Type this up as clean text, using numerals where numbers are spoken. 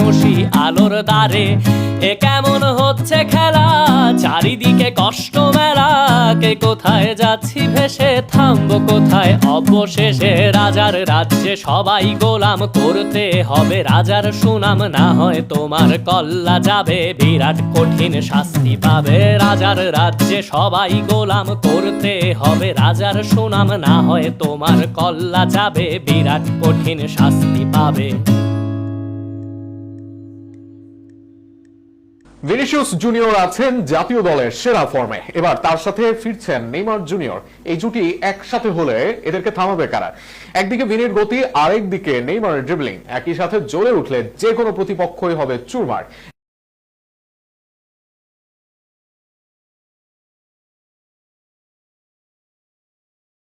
মানসী আলোর দ্বারে। এ কেমন হচ্ছে খেলা, চারিদিকে কষ্ট মেলা, কে কোথায় যাচ্ছি ভেসে, থামবো কোথায় অবশেষে। রাজার রাজ্যে সবাই গোলাম, করতে হবে রাজার সুনাম, না হয় তোমার কল্লা যাবে, বিরাট কঠিন শাস্তি পাবে। রাজার রাজ্যে সবাই গোলাম, করতে হবে রাজার সুনাম, না হয় তোমার কল্লা যাবে, বিরাট কঠিন শাস্তি পাবে। ভিনিসিয়াস জুনিয়র আছেন জাতীয় দলের সেরা ফর্মে, এবার তার সাথে ফিরছেন নেইমার জুনিয়র। এই জুটি একসাথে হলে এদেরকে থামাবে কারা? একদিকে ভিনির গতি, আরেকদিকে নেইমারের ড্রিবলিং, একই সাথে জ্বলে উঠলে যে কোনো প্রতিপক্ষই হবে চুরমার।